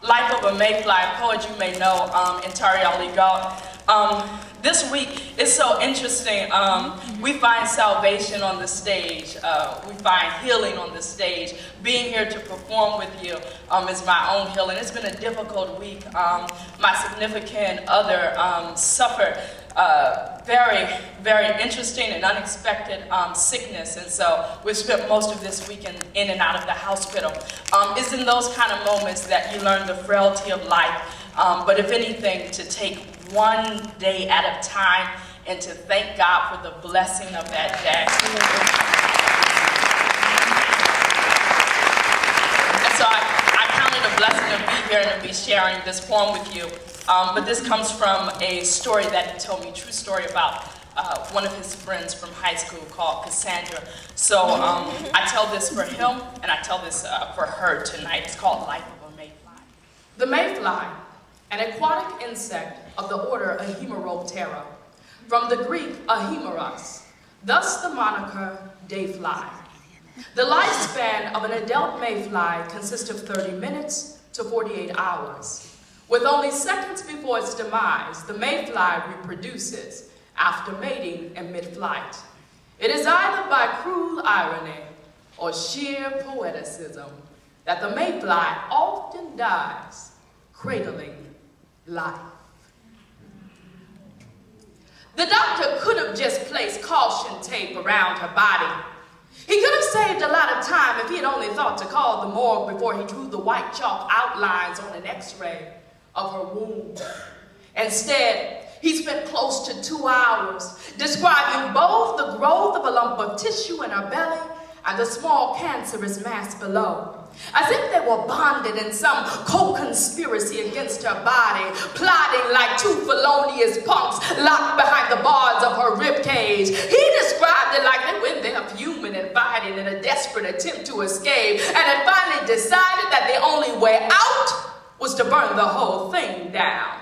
Life of a Mayfly, a poet you may know, Erika Haygood. This week is so interesting. We find salvation on the stage. We find healing on the stage. Being here to perform with you is my own healing. It's been a difficult week. My significant other suffered very interesting and unexpected sickness, and so we've spent most of this week in and out of the hospital. It's in those kind of moments that you learn the frailty of life, but if anything, to take one day at a time and to thank God for the blessing of that day. And so I count it a blessing to be here and to be sharing this poem with you. But this comes from a story that he told me, true story about one of his friends from high school called Cassandra. So I tell this for him, and I tell this for her tonight. It's called Life of a Mayfly. The mayfly, an aquatic insect of the order Ahemeroptera, from the Greek ahemeros, thus the moniker dayfly. The lifespan of an adult mayfly consists of 30 minutes to 48 hours. With only seconds before its demise, the mayfly reproduces after mating in mid-flight. It is either by cruel irony or sheer poeticism that the mayfly often dies cradling life. The doctor could have just placed caution tape around her body. He could have saved a lot of time if he had only thought to call the morgue before he drew the white chalk outlines on an x-ray of her wound. Instead, he spent close to 2 hours describing both the growth of a lump of tissue in her belly and the small cancerous mass below, as if they were bonded in some co-conspiracy against her body, plotting like two felonious punks locked behind the bars of her ribcage. He described it like they went there fuming and fighting in a desperate attempt to escape, and had finally decided that the only way out was to burn the whole thing down.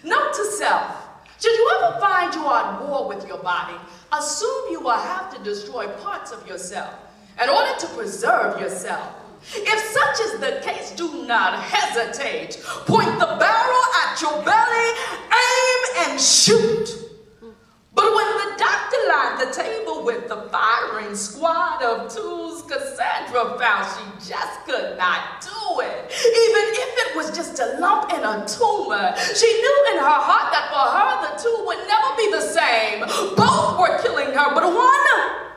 Note to self, should you ever find you are at war with your body, assume you will have to destroy parts of yourself in order to preserve yourself. If such is the case, do not hesitate. Point the barrel at your belly, aim and shoot. But when the doctor lined the table with the firing squad of tools, Cassandra found she just could not do it. Even if it was just a lump in a tumor, she knew in her heart that for her the two would never be the same. Both were killing her, but one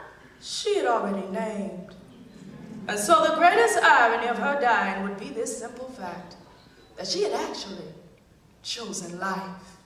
she had already named. And so the greatest irony of her dying would be this simple fact, that she had actually chosen life.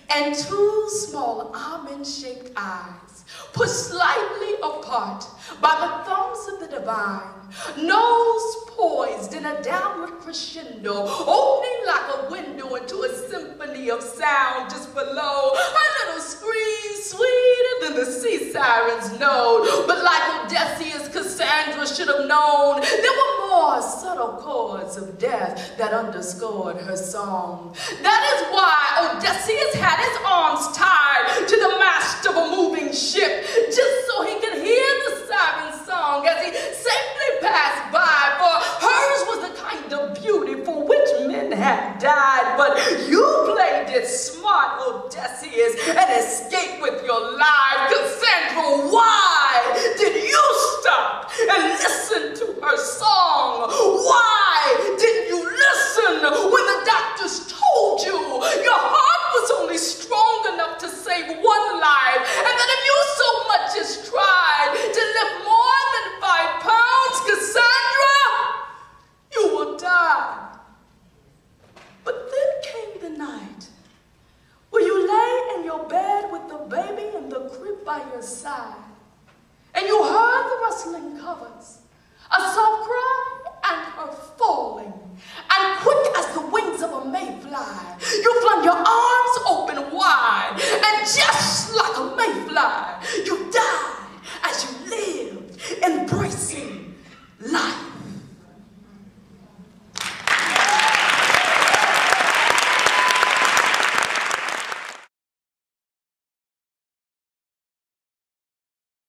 And two small almond-shaped eyes, pushed slightly apart by the thumbs of the divine, nose poised in a downward crescendo, opening like a window into a symphony of sound just below, her little scream sweeter than the sea siren's note. But like Odysseus, Cassandra should have known, there were more subtle chords of death that underscored her song. That is why Odysseus had his arms tied to the mast of a moving ship, just so he could hear the siren song as he safely passed by, for hers was the kind of beauty for which men had died. But you played it smart, Odysseus, and escaped with your life.